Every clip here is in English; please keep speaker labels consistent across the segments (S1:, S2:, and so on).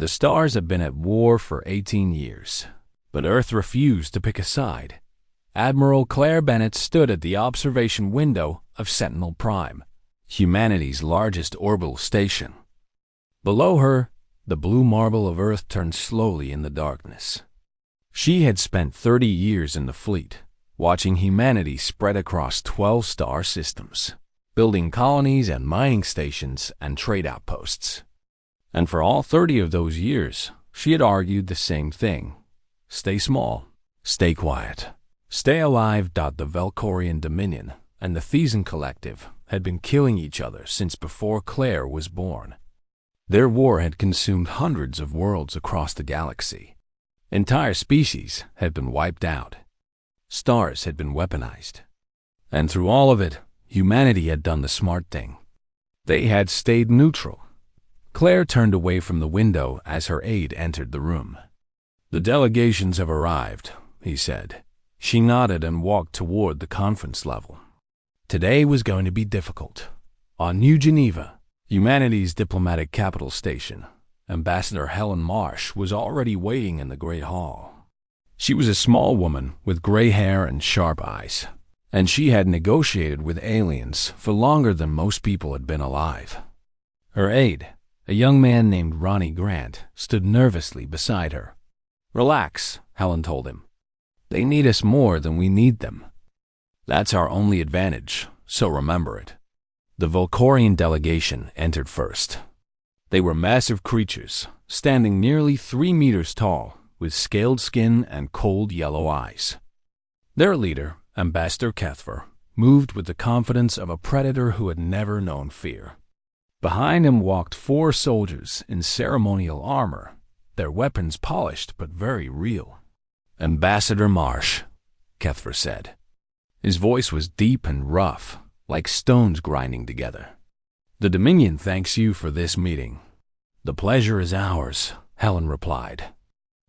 S1: The stars had been at war for 18 years, but Earth refused to pick a side. Admiral Claire Bennett stood at the observation window of Sentinel Prime, humanity's largest orbital station. Below her, the blue marble of Earth turned slowly in the darkness. She had spent 30 years in the fleet, watching humanity spread across 12 star systems, building colonies and mining stations and trade outposts. And for all 30 of those years, she had argued the same thing. Stay small, stay quiet, stay alive. The Valkorian Dominion and the Thesan Collective had been killing each other since before Claire was born. Their war had consumed hundreds of worlds across the galaxy. Entire species had been wiped out. Stars had been weaponized. And through all of it, humanity had done the smart thing. They had stayed neutral. Claire turned away from the window as her aide entered the room. "The delegations have arrived," he said. She nodded and walked toward the conference level. Today was going to be difficult. On New Geneva, humanity's diplomatic capital station, Ambassador Helen Marsh was already waiting in the Great Hall. She was a small woman with gray hair and sharp eyes, and she had negotiated with aliens for longer than most people had been alive. Her aide, a young man named Ronnie Grant, stood nervously beside her. "Relax," Helen told him. "They need us more than we need them. That's our only advantage, so remember it." The Valkorian delegation entered first. They were massive creatures, standing nearly 3 meters tall, with scaled skin and cold yellow eyes. Their leader, Ambassador Kethver, moved with the confidence of a predator who had never known fear. Behind him walked 4 soldiers in ceremonial armor, their weapons polished but very real. "Ambassador Marsh," Kethver said. His voice was deep and rough, like stones grinding together. "The Dominion thanks you for this meeting." "The pleasure is ours," Helen replied.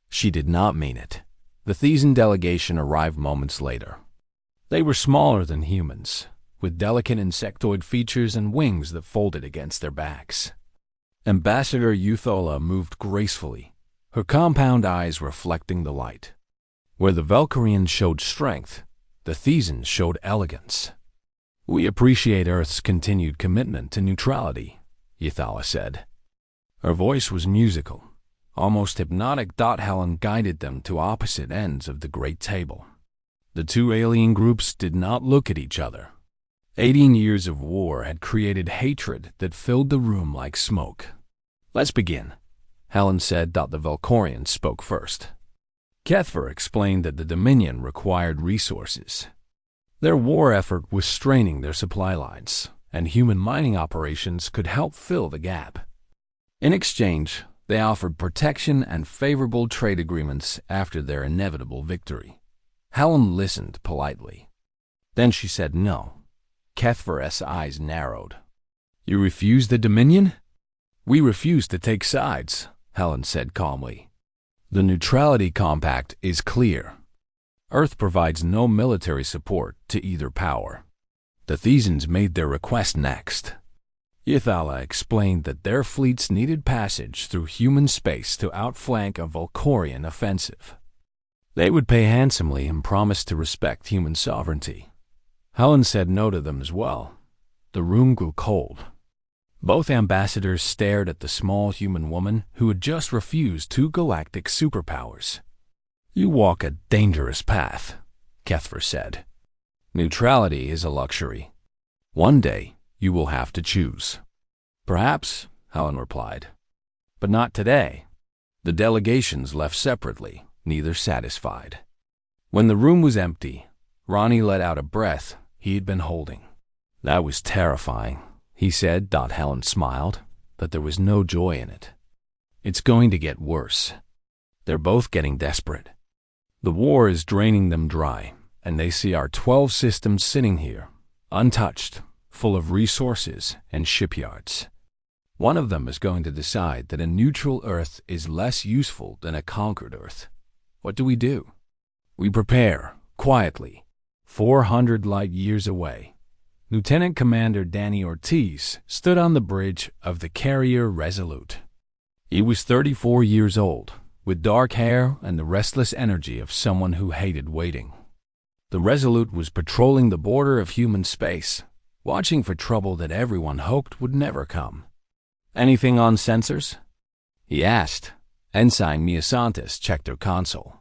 S1: She did not mean it. The Thesan delegation arrived moments later. They were smaller than humans, with delicate insectoid features and wings that folded against their backs. Ambassador Euthola moved gracefully, her compound eyes reflecting the light. Where the Valkyrians showed strength, the Thesans showed elegance. "We appreciate Earth's continued commitment to neutrality," Euthola said. Her voice was musical, almost hypnotic. Helen guided them to opposite ends of the great table. The 2 alien groups did not look at each other. 18 years of war had created hatred that filled the room like smoke. "Let's begin," Helen said. The Valkorians spoke first. Kethver explained that the Dominion required resources. Their war effort was straining their supply lines, and human mining operations could help fill the gap. In exchange, they offered protection and favorable trade agreements after their inevitable victory. Helen listened politely. Then she said no. Kethver's eyes narrowed. "You refuse the Dominion?" "We refuse to take sides," Helen said calmly. "The neutrality compact is clear. Earth provides no military support to either power." The Thesans made their request next. Euthala explained that their fleets needed passage through human space to outflank a Valkorian offensive. They would pay handsomely and promised to respect human sovereignty. Helen said no to them as well. The room grew cold. Both ambassadors stared at the small human woman who had just refused 2 galactic superpowers. "You walk a dangerous path," Kethver said. "Neutrality is a luxury. One day you will have to choose." "Perhaps," Helen replied. "But not today." The delegations left separately, neither satisfied. When the room was empty, Ronnie let out a breath he had been holding. "That was terrifying," he said. Helen smiled, but there was no joy in it. "It's going to get worse. They're both getting desperate. The war is draining them dry, and they see our 12 systems sitting here, untouched, full of resources and shipyards. One of them is going to decide that a neutral Earth is less useful than a conquered Earth. What do? We prepare, quietly, 400 light years away. Lieutenant Commander Danny Ortiz stood on the bridge of the carrier Resolute. He was 34 years old, with dark hair and the restless energy of someone who hated waiting. The Resolute was patrolling the border of human space, watching for trouble that everyone hoped would never come. "Anything on sensors?" he asked. Ensign Miasantis checked her console.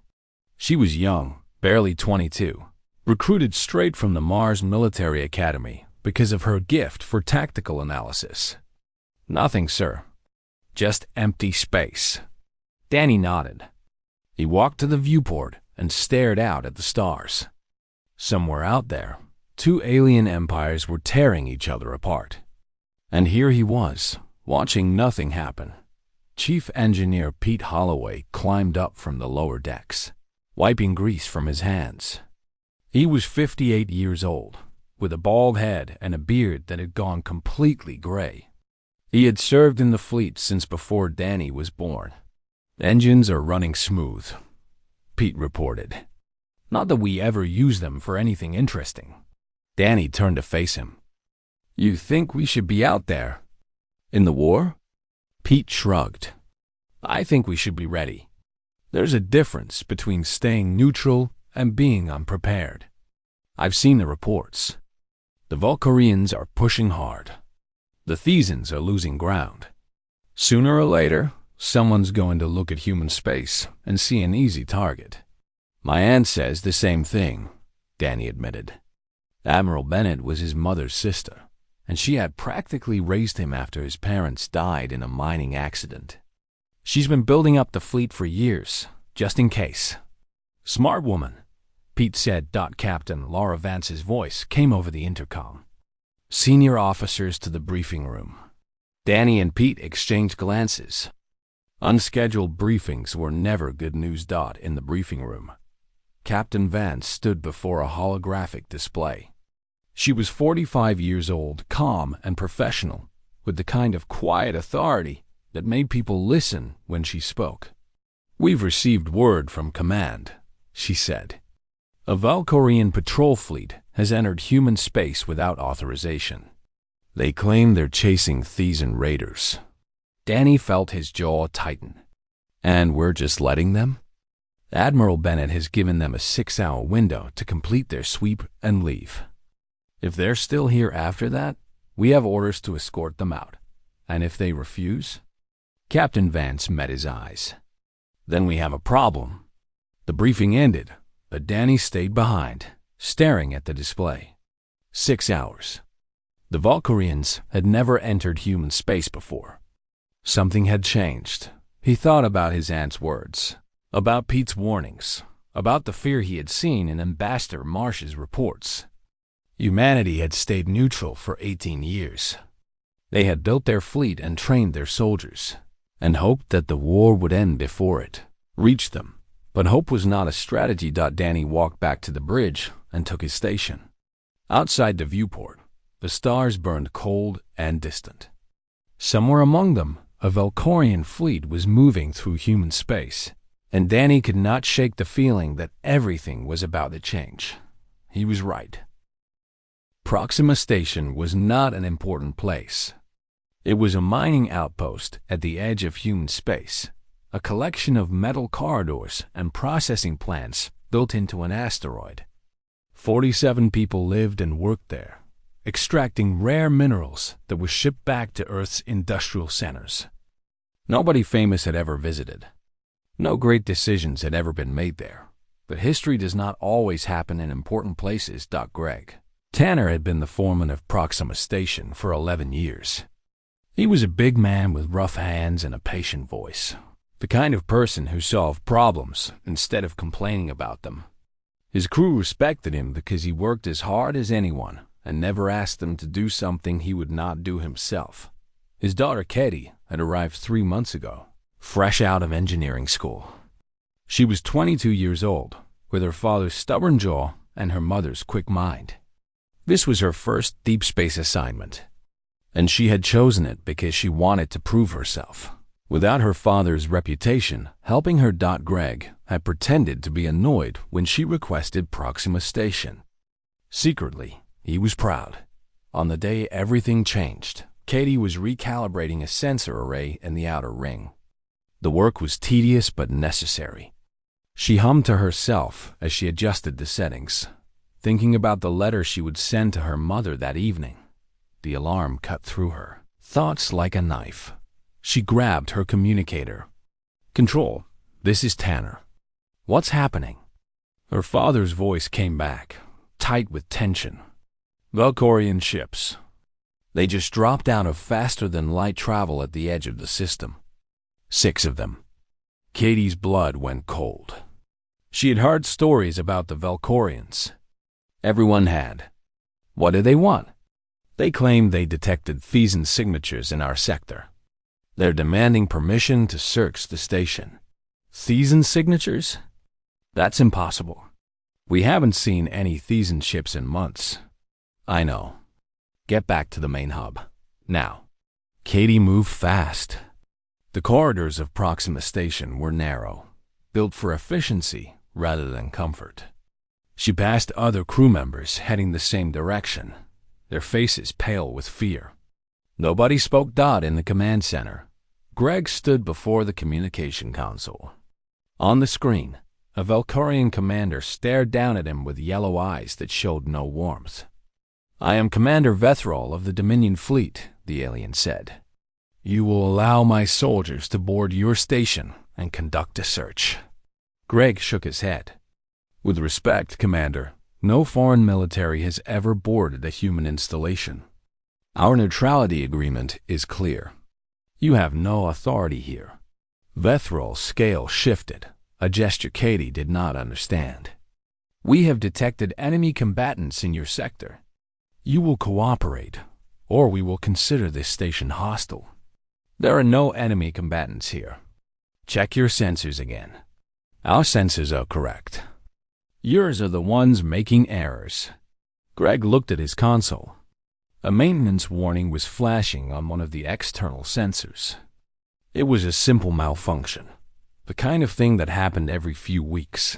S1: She was young, barely 22, recruited straight from the Mars Military Academy because of her gift for tactical analysis. "Nothing, sir. Just empty space." Danny nodded. He walked to the viewport and stared out at the stars. Somewhere out there, two alien empires were tearing each other apart. And here he was, watching nothing happen. Chief Engineer Pete Holloway climbed up from the lower decks, wiping grease from his hands. He was 58 years old, with a bald head and a beard that had gone completely gray. He had served in the fleet since before Danny was born. "Engines are running smooth," Pete reported. "Not that we ever use them for anything interesting." Danny turned to face him. "You think we should be out there? In the war?" Pete shrugged. "I think we should be ready. There's a difference between staying neutral and being unprepared. I've seen the reports. The Valkyrians are pushing hard. The Thesans are losing ground. Sooner or later, someone's going to look at human space and see an easy target." "My aunt says the same thing," Danny admitted. Admiral Bennett was his mother's sister, and she had practically raised him after his parents died in a mining accident. "She's been building up the fleet for years, just in case." "Smart woman," Pete said. Captain Laura Vance's voice came over the intercom. "Senior officers to the briefing room." Danny and Pete exchanged glances. Unscheduled briefings were never good news. In the briefing room, Captain Vance stood before a holographic display. She was 45 years old, calm and professional, with the kind of quiet authority that made people listen when she spoke. "We've received word from command," she said. "A Valkyrian patrol fleet has entered human space without authorization. They claim they're chasing Thesan raiders." Danny felt his jaw tighten. "And we're just letting them?" "Admiral Bennett has given them a 6-hour window to complete their sweep and leave. If they're still here after that, we have orders to escort them out. And if they refuse?" Captain Vance met his eyes. "Then we have a problem." The briefing ended, but Danny stayed behind, staring at the display. 6 hours. The Valkyrians had never entered human space before. Something had changed. He thought about his aunt's words, about Pete's warnings, about the fear he had seen in Ambassador Marsh's reports. Humanity had stayed neutral for 18 years. They had built their fleet and trained their soldiers, and hoped that the war would end before it reached them. But hope was not a strategy. Danny walked back to the bridge and took his station. Outside the viewport, the stars burned cold and distant. Somewhere among them, a Valkyrian fleet was moving through human space, and Danny could not shake the feeling that everything was about to change. He was right. Proxima Station was not an important place. It was a mining outpost at the edge of human space, a collection of metal corridors and processing plants built into an asteroid. 47 people lived and worked there, extracting rare minerals that were shipped back to Earth's industrial centers. Nobody famous had ever visited. No great decisions had ever been made there. But history does not always happen in important places. Greg Tanner had been the foreman of Proxima Station for 11 years. He was a big man with rough hands and a patient voice, the kind of person who solved problems instead of complaining about them. His crew respected him because he worked as hard as anyone and never asked them to do something he would not do himself. His daughter Katie had arrived 3 months ago, fresh out of engineering school. She was 22 years old, with her father's stubborn jaw and her mother's quick mind. This was her first deep space assignment, and she had chosen it because she wanted to prove herself. Without her father's reputation helping her, Greg had pretended to be annoyed when she requested Proxima Station. Secretly, he was proud. On the day everything changed, Katie was recalibrating a sensor array in the outer ring. The work was tedious but necessary. She hummed to herself as she adjusted the settings, thinking about the letter she would send to her mother that evening. The alarm cut through her thoughts like a knife. She grabbed her communicator. "Control, this is Tanner. What's happening?" Her father's voice came back, tight with tension. "Valkorian ships. They just dropped out of faster-than-light travel at the edge of the system. 6 of them." Katie's blood went cold. She had heard stories about the Valkorians. Everyone had. What did they want? They claimed they detected Thesan signatures in our sector. They're demanding permission to search the station. Thesan signatures? That's impossible. We haven't seen any Thesan ships in months. I know. Get back to the main hub. Now. Katie moved fast. The corridors of Proxima Station were narrow, built for efficiency rather than comfort. She passed other crew members heading the same direction, their faces pale with fear. Nobody spoke dot in the command center. Greg stood before the communication console. On the screen, a Valkorian commander stared down at him with yellow eyes that showed no warmth. "I am Commander Vethrol of the Dominion Fleet," the alien said. "You will allow my soldiers to board your station and conduct a search." Greg shook his head. "With respect, Commander, no foreign military has ever boarded a human installation. Our neutrality agreement is clear. You have no authority here." Vethrol's scale shifted, a gesture Katie did not understand. "We have detected enemy combatants in your sector. You will cooperate, or we will consider this station hostile. There are no enemy combatants here. Check your sensors again." "Our sensors are correct. Yours are the ones making errors." Greg looked at his console. A maintenance warning was flashing on one of the external sensors. It was a simple malfunction, the kind of thing that happened every few weeks.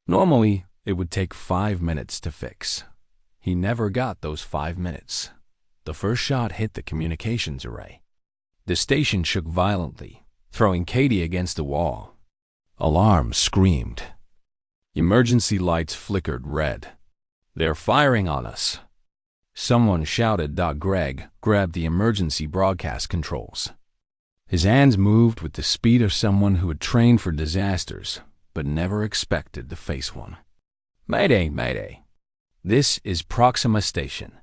S1: Normally, it would take 5 minutes to fix. He never got those 5 minutes. The first shot hit the communications array. The station shook violently, throwing Katie against the wall. Alarms screamed. Emergency lights flickered red. "They're firing on us." Someone shouted. Greg grabbed the emergency broadcast controls. His hands moved with the speed of someone who had trained for disasters, but never expected to face one. "Mayday, mayday. This is Proxima Station.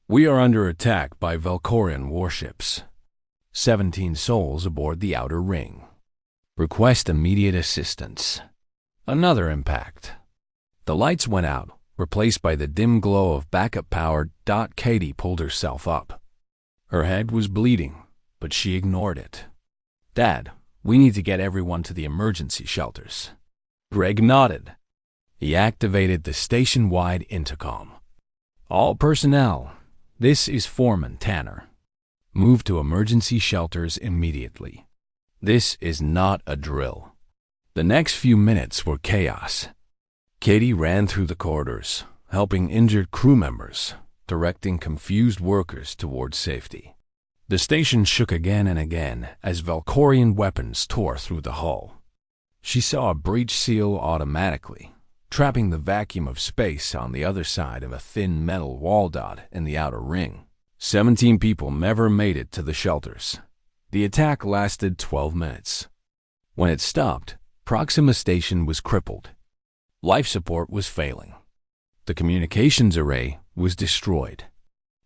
S1: We are under attack by Valkorian warships. 17 souls aboard the Outer Ring. Request immediate assistance." Another impact. The lights went out, replaced by the dim glow of backup power. Katie pulled herself up. Her head was bleeding, but she ignored it. "Dad, we need to get everyone to the emergency shelters." Greg nodded. He activated the station-wide intercom. "All personnel, this is Foreman Tanner. Move to emergency shelters immediately. This is not a drill." The next few minutes were chaos. Katie ran through the corridors, helping injured crew members, directing confused workers towards safety. The station shook again and again as Valkorian weapons tore through the hull. She saw a breach seal automatically, trapping the vacuum of space on the other side of a thin metal wall dot in the outer ring. 17 people never made it to the shelters. The attack lasted 12 minutes. When it stopped, Proxima Station was crippled. Life support was failing. The communications array was destroyed.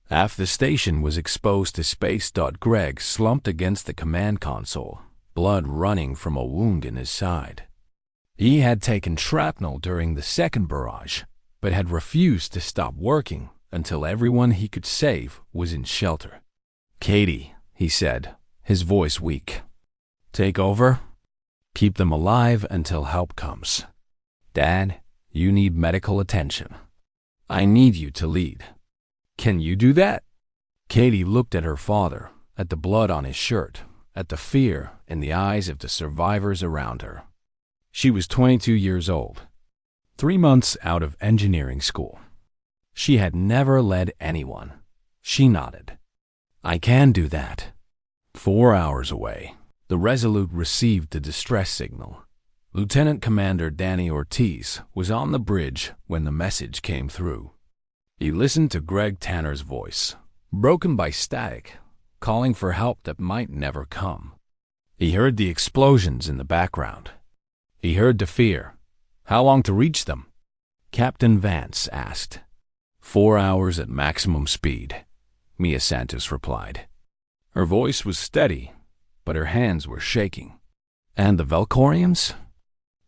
S1: Half the station was exposed to space. Greg slumped against the command console, blood running from a wound in his side. He had taken shrapnel during the second barrage, but had refused to stop working until everyone he could save was in shelter. "Katie," he said, his voice weak. "Take over. Keep them alive until help comes. Dad, you need medical attention. I need you to lead." "Can you do that?" Katie looked at her father, at the blood on his shirt, at the fear in the eyes of the survivors around her. She was 22 years old, 3 months out of engineering school. She had never led anyone. She nodded. "I can do that." 4 hours away, The Resolute received the distress signal. Lieutenant Commander Danny Ortiz was on the bridge when the message came through. He listened to Greg Tanner's voice, broken by static, calling for help that might never come. He heard the explosions in the background. He heard the fear. How long to reach them? Captain Vance asked. 4 hours at maximum speed, Mia Santos replied. Her voice was steady, but her hands were shaking. And the Valkorians?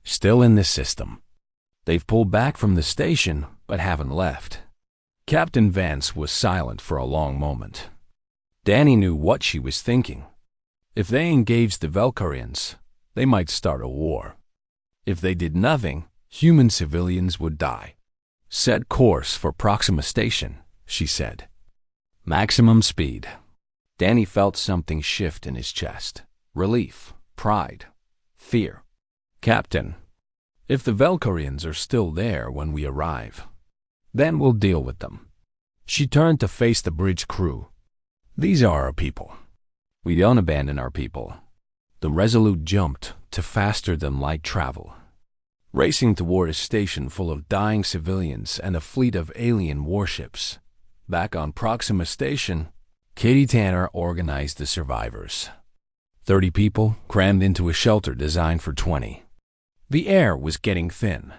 S1: Still in this system. They've pulled back from the station, but haven't left. Captain Vance was silent for a long moment. Danny knew what she was thinking. If they engaged the Valkorians, they might start a war. If they did nothing, human civilians would die. Set course for Proxima Station, she said. Maximum speed. Danny felt something shift in his chest. Relief, pride, fear. Captain, if the Valkorians are still there when we arrive, then we'll deal with them. She turned to face the bridge crew. These are our people. We don't abandon our people. The Resolute jumped to faster-than-light travel, racing toward a station full of dying civilians and a fleet of alien warships. Back on Proxima Station, Katie Tanner organized the survivors. 30 people crammed into a shelter designed for 20. The air was getting thin.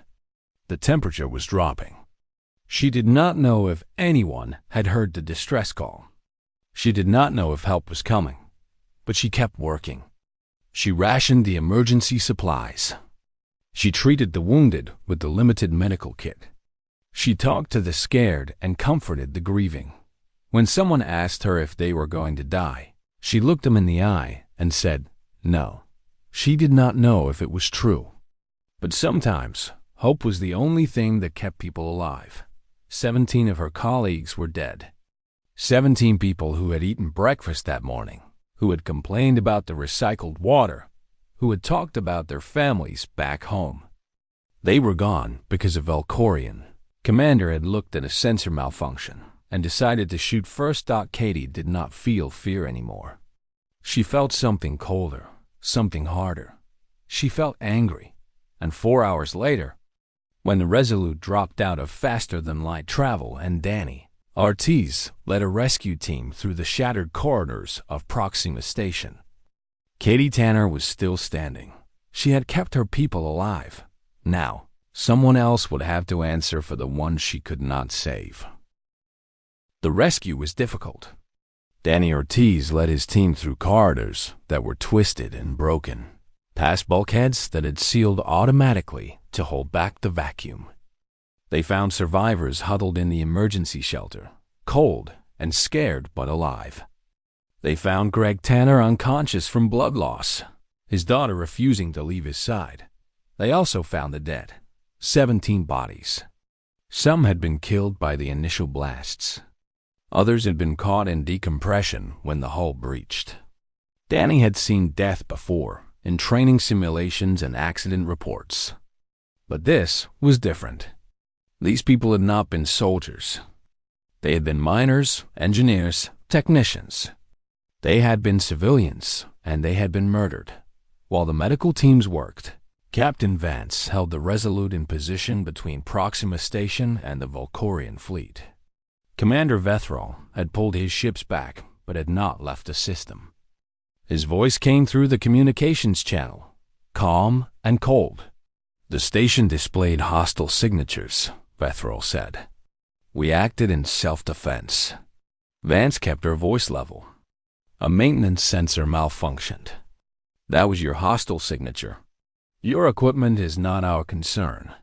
S1: The temperature was dropping. She did not know if anyone had heard the distress call. She did not know if help was coming, but she kept working. She rationed the emergency supplies. She treated the wounded with the limited medical kit. She talked to the scared and comforted the grieving. When someone asked her if they were going to die, she looked them in the eye and said, no. She did not know if it was true. But sometimes, hope was the only thing that kept people alive. 17 of her colleagues were dead. 17 people who had eaten breakfast that morning, who had complained about the recycled water, who had talked about their families back home. They were gone because a Valkorian commander had looked at a sensor malfunction and decided to shoot first. Katie did not feel fear anymore. She felt something colder, something harder. She felt angry. And 4 hours later, when the Resolute dropped out of faster-than-light travel and Danny Ortiz led a rescue team through the shattered corridors of Proxima Station, Katie Tanner was still standing. She had kept her people alive. Now, someone else would have to answer for the ones she could not save. The rescue was difficult. Danny Ortiz led his team through corridors that were twisted and broken, past bulkheads that had sealed automatically to hold back the vacuum. They found survivors huddled in the emergency shelter, cold and scared but alive. They found Greg Tanner unconscious from blood loss, his daughter refusing to leave his side. They also found the dead, 17 bodies. Some had been killed by the initial blasts. Others had been caught in decompression when the hull breached. Danny had seen death before in training simulations and accident reports. But this was different. These people had not been soldiers. They had been miners, engineers, technicians. They had been civilians, and they had been murdered. While the medical teams worked, Captain Vance held the Resolute in position between Proxima Station and the Valkorian fleet. Commander Vethrol had pulled his ships back, but had not left the system. His voice came through the communications channel, calm and cold. The station displayed hostile signatures, Vethrol said. We acted in self-defense. Vance kept her voice level. A maintenance sensor malfunctioned. That was your hostile signature. Your equipment is not our concern.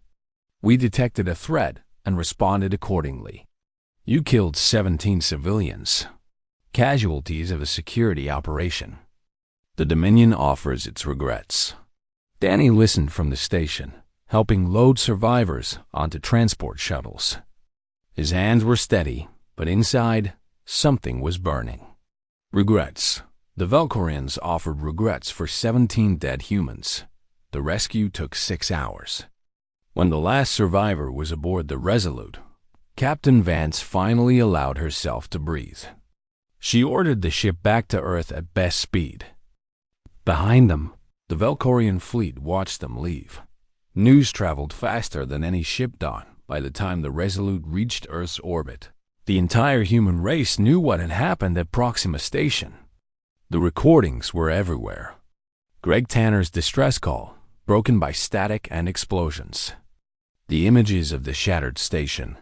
S1: We detected a threat and responded accordingly. You killed 17 civilians, casualties of a security operation. The Dominion offers its regrets. Danny listened from the station, helping load survivors onto transport shuttles. His hands were steady, but inside, something was burning. Regrets. The Valkorians offered regrets for 17 dead humans. The rescue took 6 hours. When the last survivor was aboard the Resolute, Captain Vance finally allowed herself to breathe. She ordered the ship back to Earth at best speed. Behind them, the Valkorian fleet watched them leave. News traveled faster than any ship done by the time the Resolute reached Earth's orbit. The entire human race knew what had happened at Proxima Station. The recordings were everywhere. Greg Tanner's distress call, broken by static and explosions. The images of the shattered station.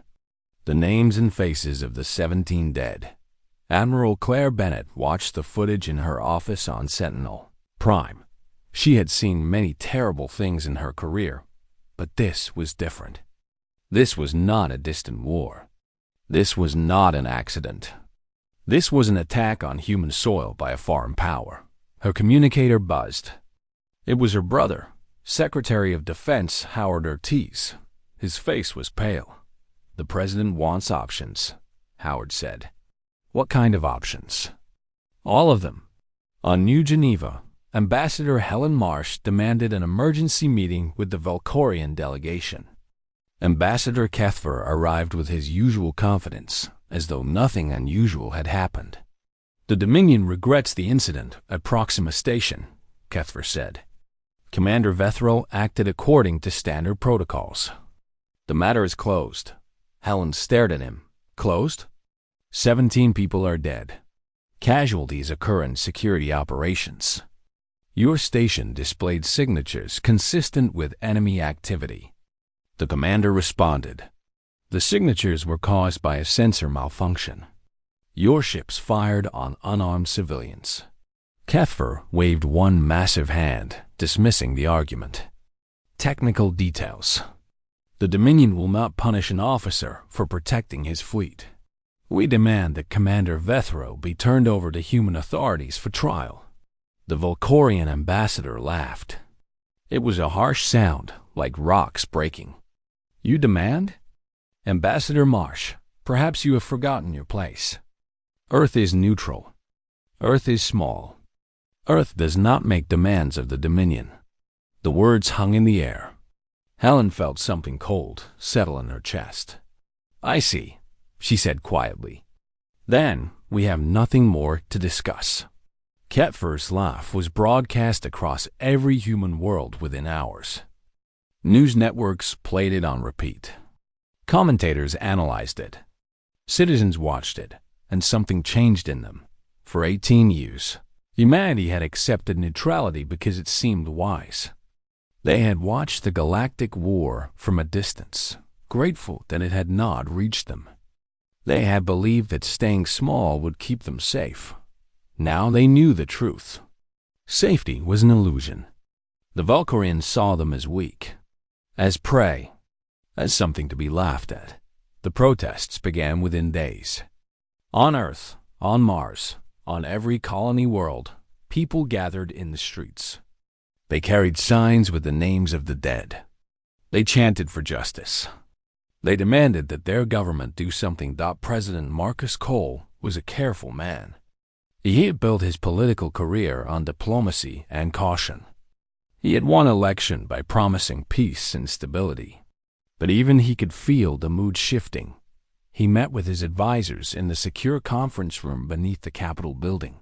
S1: The names and faces of the 17 dead. Admiral Claire Bennett watched the footage in her office on Sentinel Prime. She had seen many terrible things in her career, but this was different. This was not a distant war. This was not an accident. This was an attack on human soil by a foreign power. Her communicator buzzed. It was her brother, Secretary of Defense Howard Ortiz. His face was pale. "The president wants options," Howard said. "What kind of options?" "All of them." On New Geneva, Ambassador Helen Marsh demanded an emergency meeting with the Valkorian delegation. Ambassador Kethver arrived with his usual confidence, as though nothing unusual had happened. "The Dominion regrets the incident at Proxima Station," Kethver said. "Commander Vethril acted according to standard protocols. The matter is closed." Helen stared at him. "Closed? 17 people are dead. Casualties occur in security operations. Your station displayed signatures consistent with enemy activity." The commander responded. "The signatures were caused by a sensor malfunction. Your ships fired on unarmed civilians." Kethver waved one massive hand, dismissing the argument. "Technical details. The Dominion will not punish an officer for protecting his fleet. We demand that Commander Vethro be turned over to human authorities for trial." The Valkorian ambassador laughed. It was a harsh sound, like rocks breaking. "You demand?" "Ambassador Marsh, perhaps you have forgotten your place. Earth is neutral. Earth is small. Earth does not make demands of the Dominion." The words hung in the air. Helen felt something cold settle in her chest. "I see," she said quietly. "Then we have nothing more to discuss." Ketver's laugh was broadcast across every human world within hours. News networks played it on repeat. Commentators analyzed it. Citizens watched it, and something changed in them. For 18 years, humanity had accepted neutrality because it seemed wise. They had watched the Galactic War from a distance, grateful that it had not reached them. They had believed that staying small would keep them safe. Now they knew the truth. Safety was an illusion. The Valkorians saw them as weak, as prey, as something to be laughed at. The protests began within days. On Earth, on Mars, on every colony world, people gathered in the streets. They carried signs with the names of the dead. They chanted for justice. They demanded that their government do something. President Marcus Cole was a careful man. He had built his political career on diplomacy and caution. He had won election by promising peace and stability. But even he could feel the mood shifting. He met with his advisors in the secure conference room beneath the Capitol building.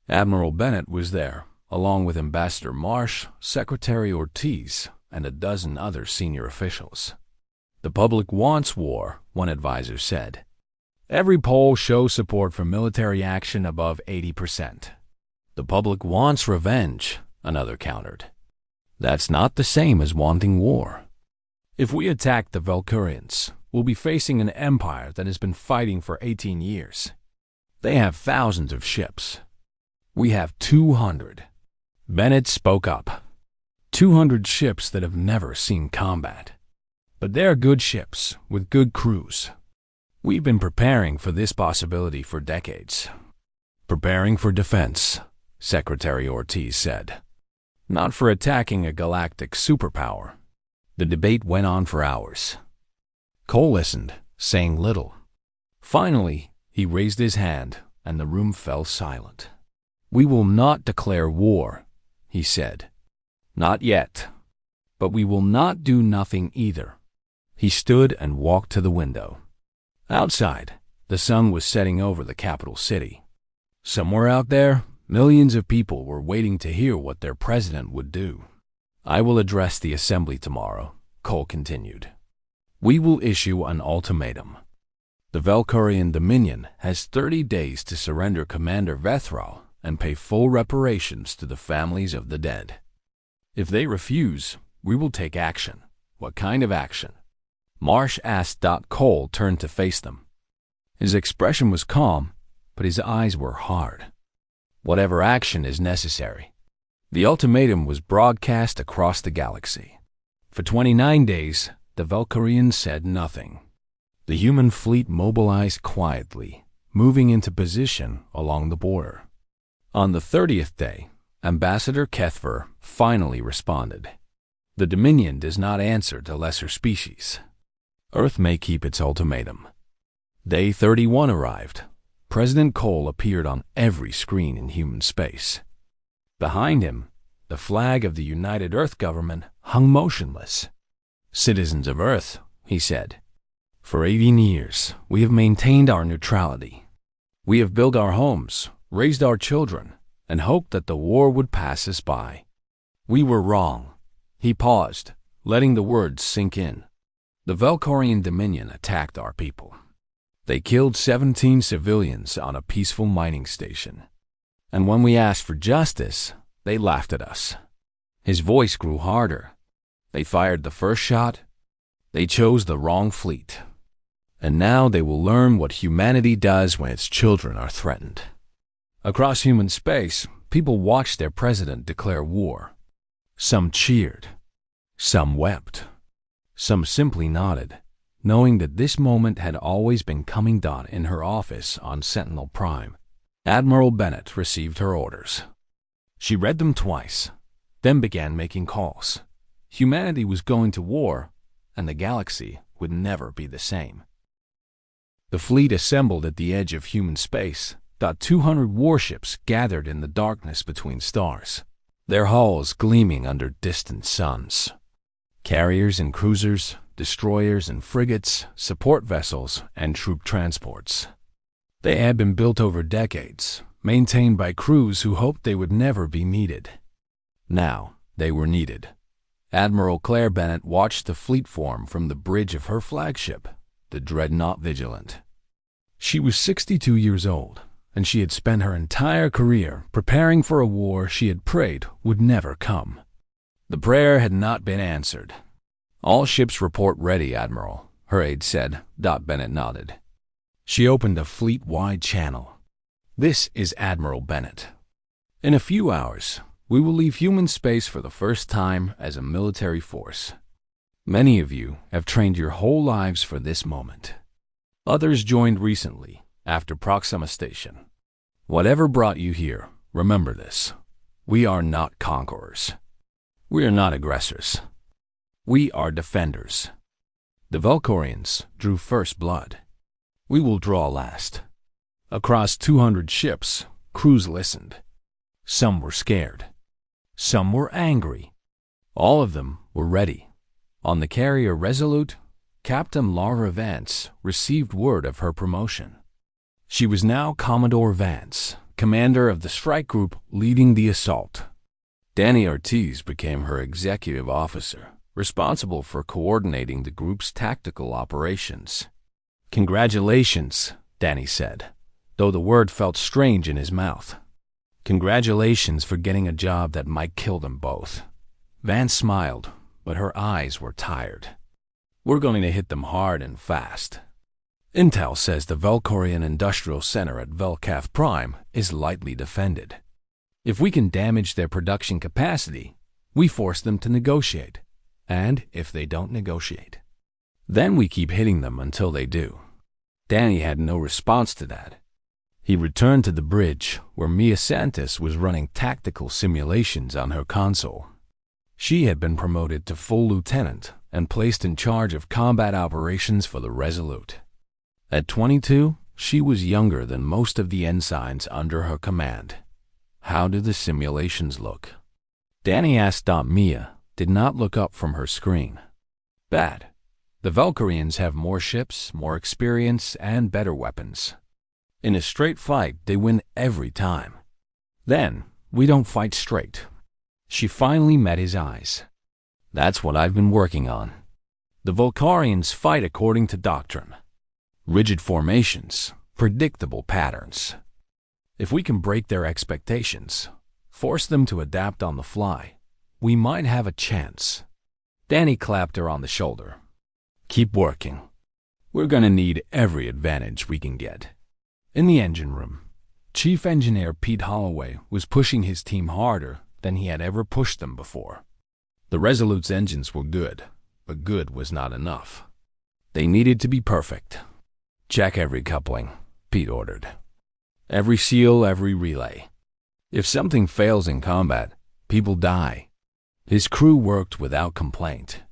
S1: Admiral Bennett was there, along with Ambassador Marsh, Secretary Ortiz, and a dozen other senior officials. "The public wants war," one advisor said. "Every poll shows support for military action above 80%. "The public wants revenge," another countered. "That's not the same as wanting war. If we attack the Valkorians, we'll be facing an empire that has been fighting for 18 years. They have thousands of ships. We have 200. Bennett spoke up. 200 ships that have never seen combat. But they're good ships with good crews. We've been preparing for this possibility for decades." "Preparing for defense," Secretary Ortiz said. "Not for attacking a galactic superpower." The debate went on for hours. Cole listened, saying little. Finally, he raised his hand, and the room fell silent. "We will not declare war," he said. "Not yet. But we will not do nothing either." He stood and walked to the window. Outside, the sun was setting over the capital city. Somewhere out there, Millions of people were waiting to hear what their president would do. "I will address the assembly tomorrow," Cole continued. "We will issue an ultimatum. The Valkyrian Dominion has 30 days to surrender Commander Vethral and pay full reparations to the families of the dead. If they refuse, we will take action." "What kind of action?" Marsh asked. Cole turned to face them. His expression was calm, but his eyes were hard. "Whatever action is necessary." The ultimatum was broadcast across the galaxy. For 29 days, the Valkyrians said nothing. The human fleet mobilized quietly, moving into position along the border. On the 30th day, Ambassador Kethver finally responded. "The Dominion does not answer to lesser species. Earth may keep its ultimatum." Day 31 arrived. President Cole appeared on every screen in human space. Behind him, the flag of the United Earth Government hung motionless. "Citizens of Earth," he said, "for 18 years we have maintained our neutrality. We have built our homes, raised our children, and hoped that the war would pass us by. We were wrong." He paused, letting the words sink in. "The Valkyrian Dominion attacked our people. They killed 17 civilians on a peaceful mining station. And when we asked for justice, they laughed at us." His voice grew harder. "They fired the first shot. They chose the wrong fleet. And now they will learn what humanity does when its children are threatened." Across human space, people watched their president declare war. Some cheered. Some wept. Some simply nodded, knowing that this moment had always been coming. In her office on Sentinel Prime, Admiral Bennett received her orders. She read them twice, then began making calls. Humanity was going to war, and the galaxy would never be the same. The fleet assembled at the edge of human space. 200 warships gathered in the darkness between stars, their hulls gleaming under distant suns. Carriers and cruisers, destroyers and frigates, support vessels, and troop transports. They had been built over decades, maintained by crews who hoped they would never be needed. Now they were needed. Admiral Claire Bennett watched the fleet form from the bridge of her flagship, the Dreadnought Vigilant. She was 62 years old, and she had spent her entire career preparing for a war she had prayed would never come. The prayer had not been answered. "All ships report ready, Admiral," her aide said. Bennett nodded. She opened a fleet-wide channel. "This is Admiral Bennett. In a few hours, we will leave human space for the first time as a military force. Many of you have trained your whole lives for this moment. Others joined recently, after Proxima Station. Whatever brought you here, remember this. We are not conquerors. We are not aggressors. We are defenders. The Valkyrians drew first blood. We will draw last." Across 200 ships, crews listened. Some were scared. Some were angry. All of them were ready. On the carrier Resolute, Captain Laura Vance received word of her promotion. She was now Commodore Vance, commander of the strike group leading the assault. Danny Ortiz became her executive officer, responsible for coordinating the group's tactical operations. "Congratulations," Danny said, though the word felt strange in his mouth. "Congratulations for getting a job that might kill them both." Vance smiled, but her eyes were tired. "We're going to hit them hard and fast. Intel says the Valkyrian Industrial Center at Velcath Prime is lightly defended. If we can damage their production capacity, we force them to negotiate. And if they don't negotiate, then we keep hitting them until they do." Danny had no response to that. He returned to the bridge, where Mia Santis was running tactical simulations on her console. She had been promoted to full lieutenant and placed in charge of combat operations for the Resolute. At 22, she was younger than most of the ensigns under her command. "How do the simulations look?" Danny asked. Mia did not look up from her screen. "Bad. The Valkyrians have more ships, more experience, and better weapons. In a straight fight, they win every time. Then, we don't fight straight. She finally met his eyes. That's what I've been working on. The Volcarians fight according to doctrine. Rigid formations, predictable patterns. If we can break their expectations, force them to adapt on the fly, we might have a chance. Danny clapped her on the shoulder. Keep working. We're gonna need every advantage we can get. In the engine room, Chief Engineer Pete Holloway was pushing his team harder than he had ever pushed them before. The Resolute's engines were good, but good was not enough. They needed to be perfect. Check every coupling, Pete ordered. Every seal, every relay. If something fails in combat, people die. His crew worked without complaint.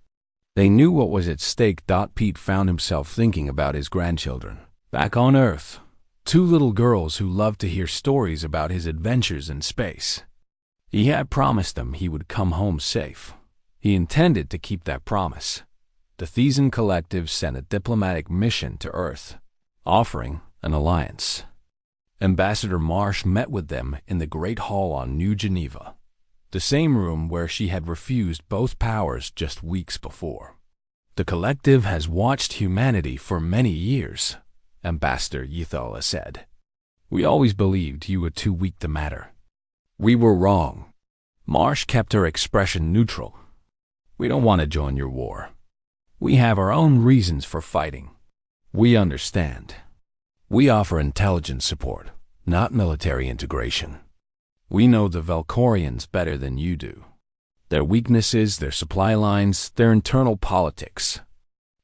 S1: They knew what was at stake. Pete found himself thinking about his grandchildren. Back on Earth, two little girls who loved to hear stories about his adventures in space. He had promised them he would come home safe. He intended to keep that promise. The Thesan Collective sent a diplomatic mission to Earth, offering an alliance. Ambassador Marsh met with them in the Great Hall on New Geneva, the same room where she had refused both powers just weeks before. The Collective has watched humanity for many years, Ambassador Ythala said. We always believed you were too weak to matter. We were wrong. Marsh kept her expression neutral. We don't want to join your war. We have our own reasons for fighting. We understand. We offer intelligence support, not military integration. We know the Valkorians better than you do. Their weaknesses, their supply lines, their internal politics.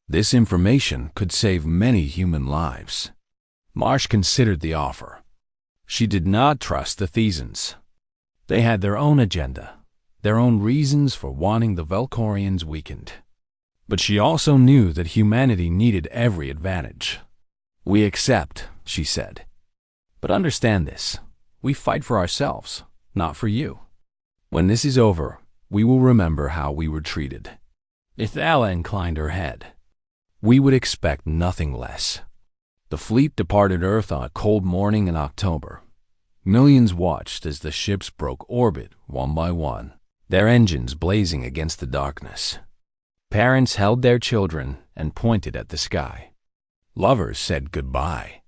S1: This information could save many human lives. Marsh considered the offer. She did not trust the Thesans. They had their own agenda, their own reasons for wanting the Valkorians weakened. But she also knew that humanity needed every advantage. We accept, she said. But understand this, we fight for ourselves, not for you. When this is over, we will remember how we were treated. Ythala inclined her head. We would expect nothing less. The fleet departed Earth on a cold morning in October. Millions watched as the ships broke orbit one by one, their engines blazing against the darkness. Parents held their children and pointed at the sky. Lovers said goodbye.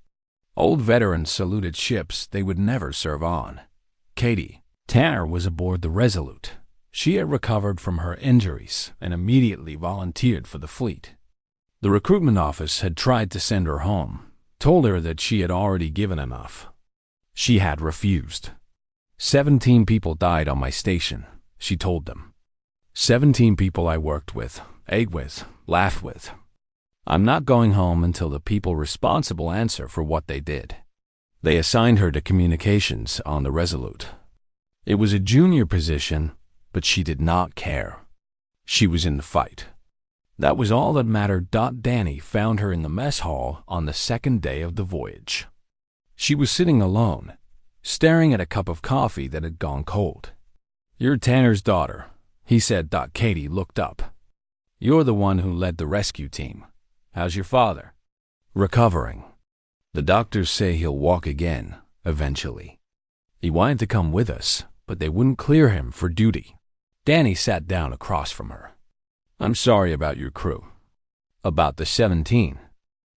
S1: Old veterans saluted ships they would never serve on. Katie Tanner was aboard the Resolute. She had recovered from her injuries and immediately volunteered for the fleet. The recruitment office had tried to send her home, told her that she had already given enough. She had refused. 17 people died on my station, she told them. 17 people I worked with, ate with, laughed with. I'm not going home until the people responsible answer for what they did. They assigned her to communications on the Resolute. It was a junior position, but she did not care. She was in the fight. That was all that mattered. Danny found her in the mess hall on the second day of the voyage. She was sitting alone, staring at a cup of coffee that had gone cold. You're Tanner's daughter, he said. Katie looked up. You're the one who led the rescue team. How's your father? Recovering. The doctors say he'll walk again, eventually. He wanted to come with us, but they wouldn't clear him for duty. Danny sat down across from her. I'm sorry about your crew. About the 17.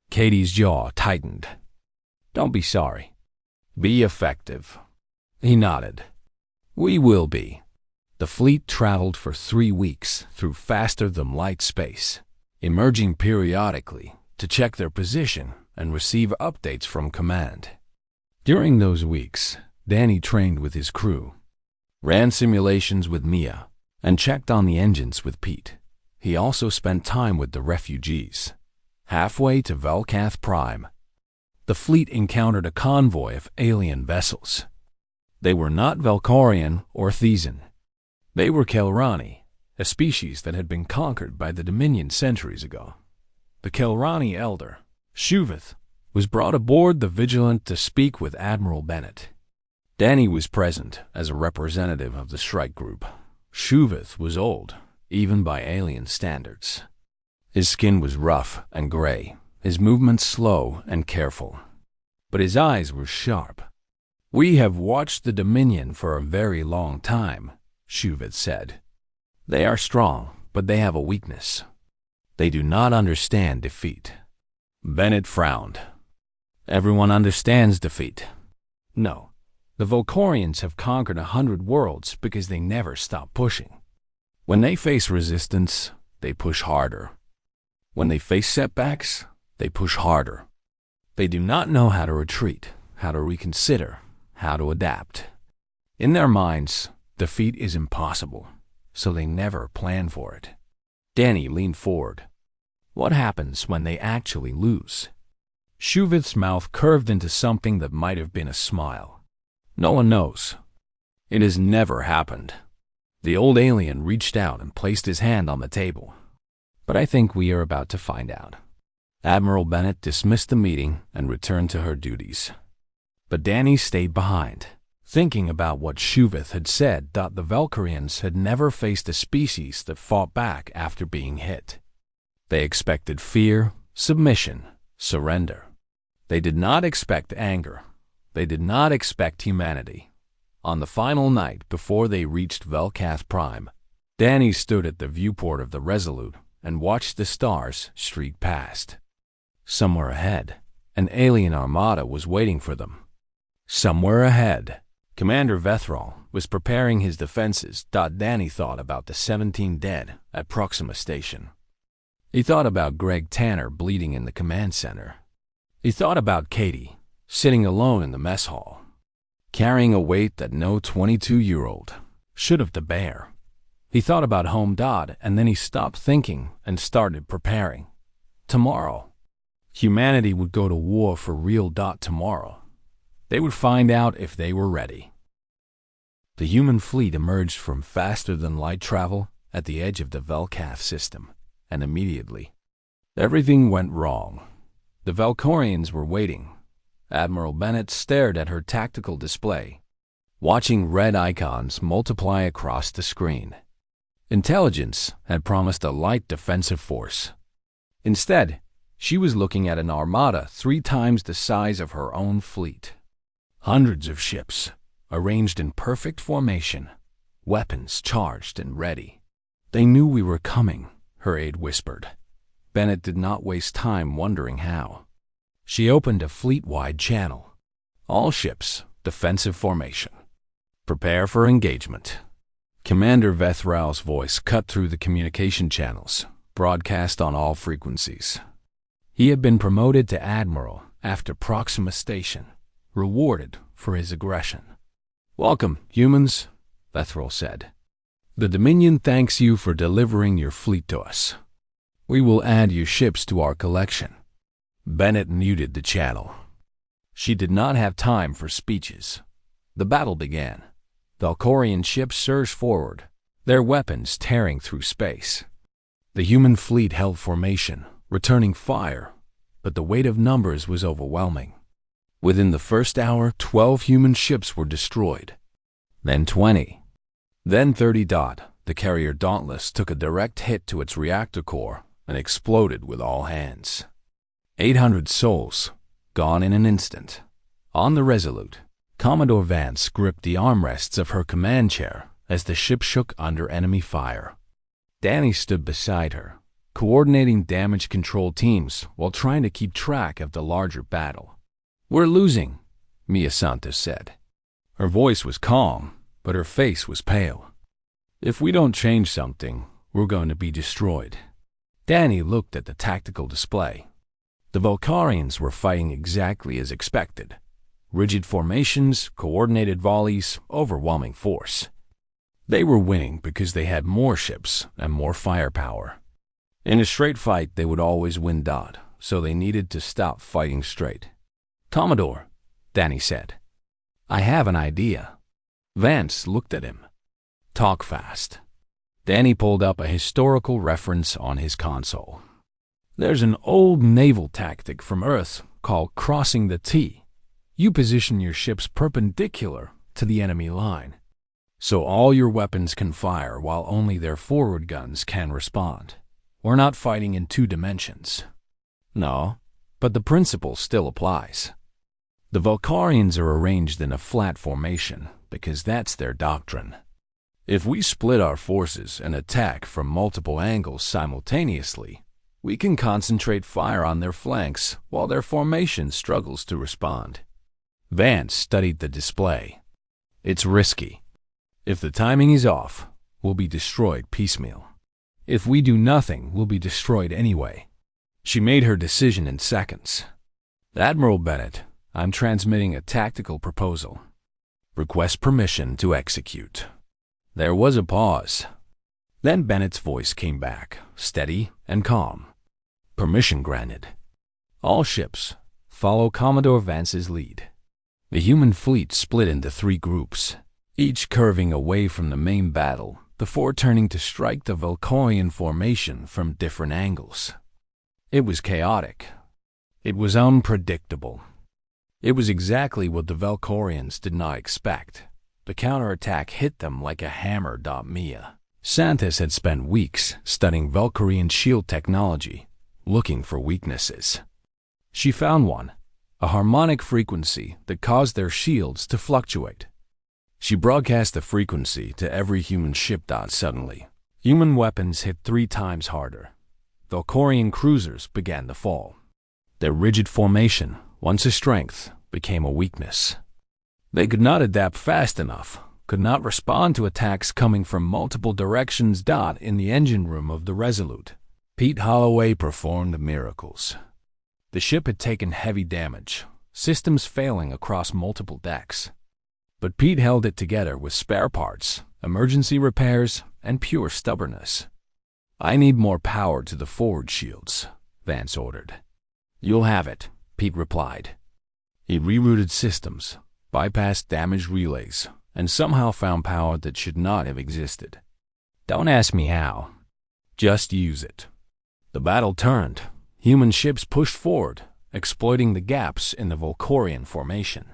S1: Katie's jaw tightened. Don't be sorry. Be effective. He nodded. We will be. The fleet traveled for 3 weeks through faster-than-light space, emerging periodically to check their position and receive updates from command. During those weeks, Danny trained with his crew, ran simulations with Mia, and checked on the engines with Pete. He also spent time with the refugees. Halfway to Velkath Prime, the fleet encountered a convoy of alien vessels. They were not Valkorian or Thesan. They were Kelrani, a species that had been conquered by the Dominion centuries ago. The Kelrani elder, Shuvith, was brought aboard the Vigilant to speak with Admiral Bennett. Danny was present as a representative of the strike group. Shuvith was old, even by alien standards. His skin was rough and gray, his movements slow and careful. But his eyes were sharp. We have watched the Dominion for a very long time, Shuvit said. They are strong, but they have a weakness. They do not understand defeat. Bennett frowned. Everyone understands defeat. No, the Volcorians have conquered 100 worlds because they never stop pushing. When they face resistance, they push harder. When they face setbacks, they push harder. They do not know how to retreat, how to reconsider, how to adapt. In their minds, defeat is impossible, so they never plan for it. Danny leaned forward. What happens when they actually lose? Shuvit's mouth curved into something that might have been a smile. No one knows. It has never happened. The old alien reached out and placed his hand on the table. But I think we are about to find out. Admiral Bennett dismissed the meeting and returned to her duties. But Danny stayed behind, thinking about what Shuvith had said that the Valkyrians had never faced a species that fought back after being hit. They expected fear, submission, surrender. They did not expect anger. They did not expect humanity. On the final night before they reached Velkath Prime, Danny stood at the viewport of the Resolute and watched the stars streak past. Somewhere ahead, an alien armada was waiting for them. Somewhere ahead, Commander Vethral was preparing his defenses. Danny thought about the 17 dead at Proxima Station. He thought about Greg Tanner bleeding in the command center. He thought about Katie, sitting alone in the mess hall, carrying a weight that no 22-year-old should have to bear. He thought about home. And then he stopped thinking and started preparing. Tomorrow, humanity would go to war for real. Tomorrow, they would find out if they were ready. The human fleet emerged from faster-than-light travel at the edge of the Velkath system, and immediately, everything went wrong. The Valkorians were waiting. Admiral Bennett stared at her tactical display, watching red icons multiply across the screen. Intelligence had promised a light defensive force. Instead, she was looking at an armada 3 times the size of her own fleet. Hundreds of ships, arranged in perfect formation, weapons charged and ready. They knew we were coming, her aide whispered. Bennett did not waste time wondering how. She opened a fleet-wide channel. All ships, defensive formation. Prepare for engagement. Commander Vethral's voice cut through the communication channels, broadcast on all frequencies. He had been promoted to Admiral after Proxima Station, rewarded for his aggression. Welcome, humans, Vethral said. The Dominion thanks you for delivering your fleet to us. We will add your ships to our collection. Bennett muted the channel. She did not have time for speeches. The battle began. Valkorian ships surged forward, their weapons tearing through space. The human fleet held formation, returning fire, but the weight of numbers was overwhelming. Within the first hour, 12 human ships were destroyed. Then 20. Then 30. The carrier Dauntless took a direct hit to its reactor core and exploded with all hands. 800 souls, gone in an instant. On the Resolute, Commodore Vance gripped the armrests of her command chair as the ship shook under enemy fire. Danny stood beside her, coordinating damage control teams while trying to keep track of the larger battle. We're losing, Mia Santos said. Her voice was calm, but her face was pale. If we don't change something, we're going to be destroyed. Danny looked at the tactical display. The Volcarians were fighting exactly as expected. Rigid formations, coordinated volleys, overwhelming force. They were winning because they had more ships and more firepower. In a straight fight, they would always win. So they needed to stop fighting straight. Commodore, Danny said. I have an idea. Vance looked at him. Talk fast. Danny pulled up a historical reference on his console. There's an old naval tactic from Earth called crossing the T. You position your ships perpendicular to the enemy line, so all your weapons can fire while only their forward guns can respond. We're not fighting in 2 dimensions. No, but the principle still applies. The Valkyrians are arranged in a flat formation because that's their doctrine. If we split our forces and attack from multiple angles simultaneously, we can concentrate fire on their flanks while their formation struggles to respond. Vance studied the display. It's risky. If the timing is off, we'll be destroyed piecemeal. If we do nothing, we'll be destroyed anyway. She made her decision in seconds. Admiral Bennett, I'm transmitting a tactical proposal. Request permission to execute. There was a pause. Then Bennett's voice came back, steady and calm. Permission granted. All ships, follow Commodore Vance's lead. The human fleet split into 3 groups, each curving away from the main battle before turning to strike the Valkyrian formation from different angles. It was chaotic. It was unpredictable. It was exactly what the Valkyrians did not expect. The counterattack hit them like a hammer. Mia Santos had spent weeks studying Valkyrian shield technology, looking for weaknesses. She found one, a harmonic frequency that caused their shields to fluctuate. She broadcast the frequency to every human ship. Suddenly, human weapons hit 3 times harder. Valkyrian cruisers began to fall. Their rigid formation, once a strength, became a weakness. They could not adapt fast enough, could not respond to attacks coming from multiple directions. In the engine room of the Resolute, Pete Holloway performed miracles. The ship had taken heavy damage, systems failing across multiple decks. But Pete held it together with spare parts, emergency repairs, and pure stubbornness. I need more power to the forward shields, Vance ordered. You'll have it, Pete replied. He rerouted systems, bypassed damaged relays, and somehow found power that should not have existed. Don't ask me how. Just use it. The battle turned. Human ships pushed forward, exploiting the gaps in the Valkyrian formation.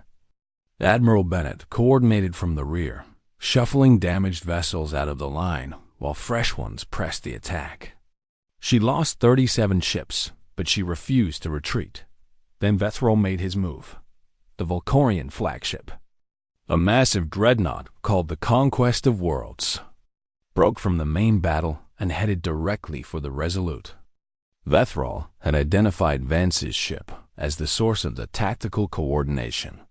S1: Admiral Bennett coordinated from the rear, shuffling damaged vessels out of the line while fresh ones pressed the attack. She lost 37 ships, but she refused to retreat. Then Vethril made his move. The Valkyrian flagship, a massive dreadnought called the Conquest of Worlds, broke from the main battle and headed directly for the Resolute. Vethril had identified Vance's ship as the source of the tactical coordination.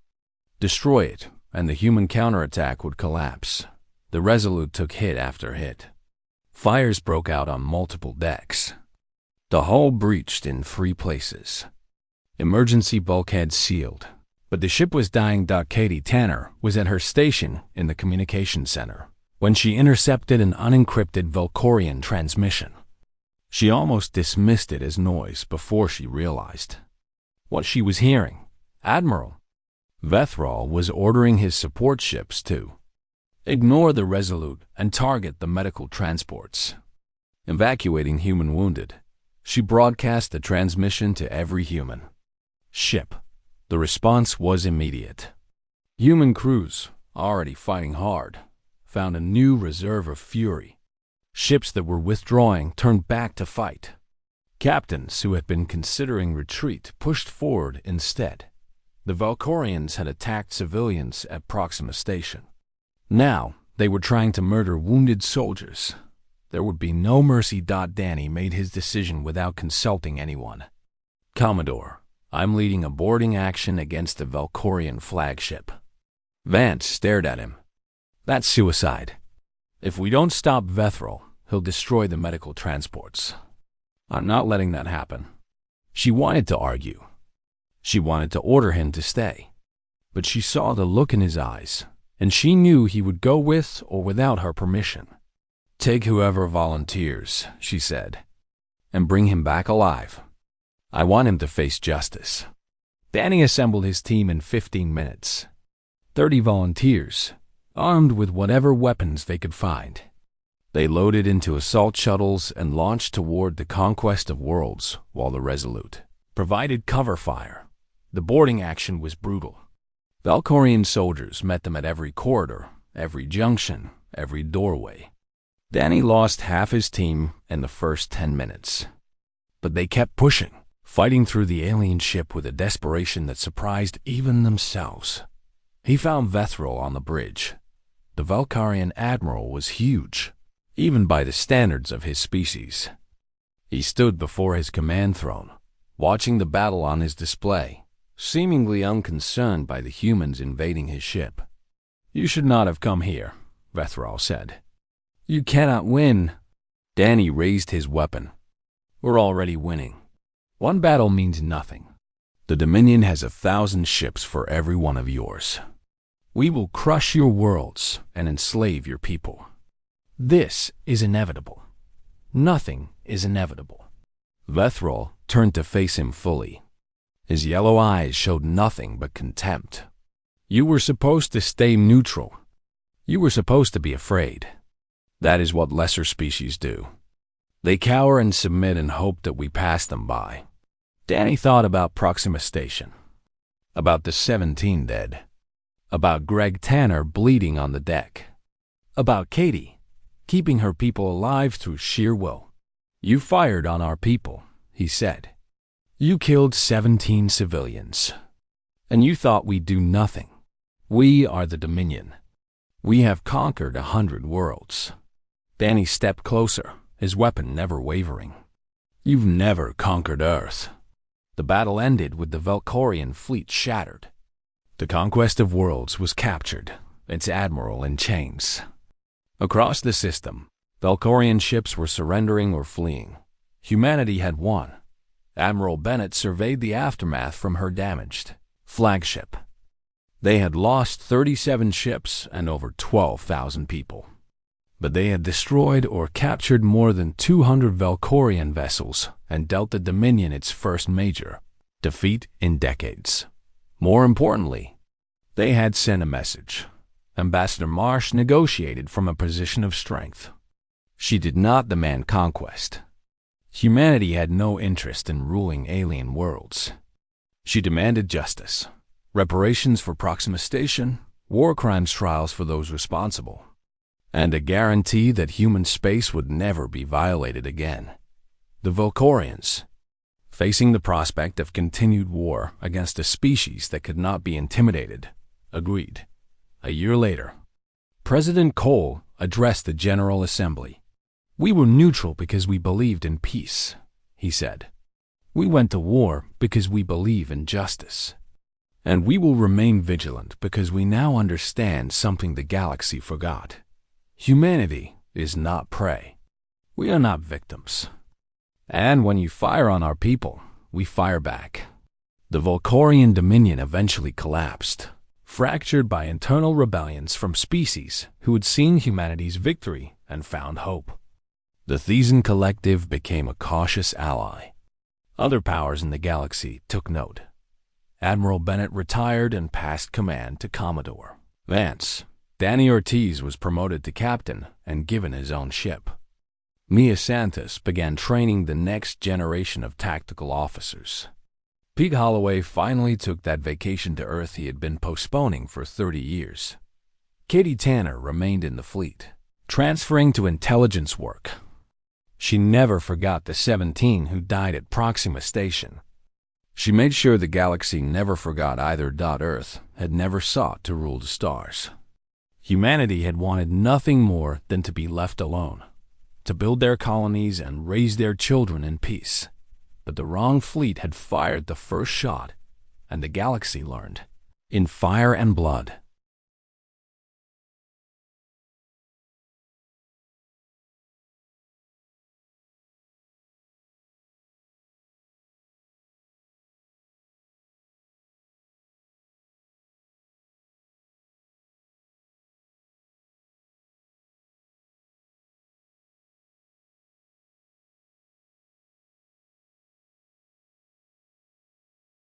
S1: Destroy it, and the human counterattack would collapse. The Resolute took hit after hit. Fires broke out on multiple decks. The hull breached in 3 places. Emergency bulkheads sealed, but the ship was dying. Katie Tanner was at her station in the communication center when she intercepted an unencrypted Valkyrian transmission. She almost dismissed it as noise before she realized what she was hearing. Admiral Vethril was ordering his support ships to ignore the Resolute and target the medical transports, evacuating human wounded. She broadcast the transmission to every human ship. The response was immediate. Human crews, already fighting hard, found a new reserve of fury. Ships that were withdrawing turned back to fight. Captains who had been considering retreat pushed forward instead. The Valkyrians had attacked civilians at Proxima Station. Now, they were trying to murder wounded soldiers. There would be no mercy. Danny made his decision without consulting anyone. Commodore, I'm leading a boarding action against the Valkyrian flagship. Vance stared at him. That's suicide. If we don't stop Vethril, he'll destroy the medical transports. I'm not letting that happen. She wanted to argue. She wanted to order him to stay. But she saw the look in his eyes, and she knew he would go with or without her permission. Take whoever volunteers, she said, and bring him back alive. I want him to face justice. Danny assembled his team in 15 minutes. 30 volunteers, armed with whatever weapons they could find. They loaded into assault shuttles and launched toward the Conquest of Worlds while the Resolute provided cover fire. The boarding action was brutal. Valkyrian soldiers met them at every corridor, every junction, every doorway. Danny lost half his team in the first 10 minutes. But they kept pushing. fighting through the alien ship with a desperation that surprised even themselves. He found Vethril on the bridge. The Valkyrian admiral was huge, even by the standards of his species. He stood before his command throne, watching the battle on his display, seemingly unconcerned by the humans invading his ship. "You should not have come here," Vethril said. "You cannot win." Danny raised his weapon. "We're already winning. One battle means nothing. The Dominion has 1,000 ships for every one of yours. We will crush your worlds and enslave your people. This is inevitable. Nothing is inevitable." Vethril turned to face him fully. His yellow eyes showed nothing but contempt. "You were supposed to stay neutral. You were supposed to be afraid. That is what lesser species do. They cower and submit and hope that we pass them by." Danny thought about Proxima Station, about the 17 dead, about Greg Tanner bleeding on the deck, about Katie keeping her people alive through sheer will. "You fired on our people," he said. "You killed 17 civilians. And you thought we'd do nothing. We are the Dominion. We have conquered 100 worlds." Danny stepped closer, his weapon never wavering. "You've never conquered Earth." The battle ended with the Valkyrian fleet shattered. The conquest of worlds was captured, its admiral in chains. Across the system, Valkyrian ships were surrendering or fleeing. Humanity had won. Admiral Bennett surveyed the aftermath from her damaged flagship. They had lost 37 ships and over 12,000 people. But they had destroyed or captured more than 200 Valkyrian vessels and dealt the Dominion its first major defeat in decades. More importantly, they had sent a message. Ambassador Marsh negotiated from a position of strength. She did not demand conquest. Humanity had no interest in ruling alien worlds. She demanded justice, reparations for Proxima Station, war crimes trials for those responsible, and a guarantee that human space would never be violated again. The Valkyrians, facing the prospect of continued war against a species that could not be intimidated, agreed. A year later, President Cole addressed the General Assembly. "We were neutral because we believed in peace," he said. "We went to war because we believe in justice. And we will remain vigilant because we now understand something the galaxy forgot. Humanity is not prey. We are not victims. And when you fire on our people, we fire back." The Valkyrian Dominion eventually collapsed, fractured by internal rebellions from species who had seen humanity's victory and found hope. The Thesan Collective became a cautious ally. Other powers in the galaxy took note. Admiral Bennett retired and passed command to Commodore Vance. Danny Ortiz was promoted to captain and given his own ship. Mia Santos began training the next generation of tactical officers. Pete Holloway finally took that vacation to Earth he had been postponing for 30 years. Katie Tanner remained in the fleet, transferring to intelligence work. She never forgot the 17 who died at Proxima Station. She made sure the galaxy never forgot either. Earth had never sought to rule the stars. Humanity had wanted nothing more than to be left alone, to build their colonies and raise their children in peace. But the wrong fleet had fired the first shot, and the galaxy learned. In fire and blood,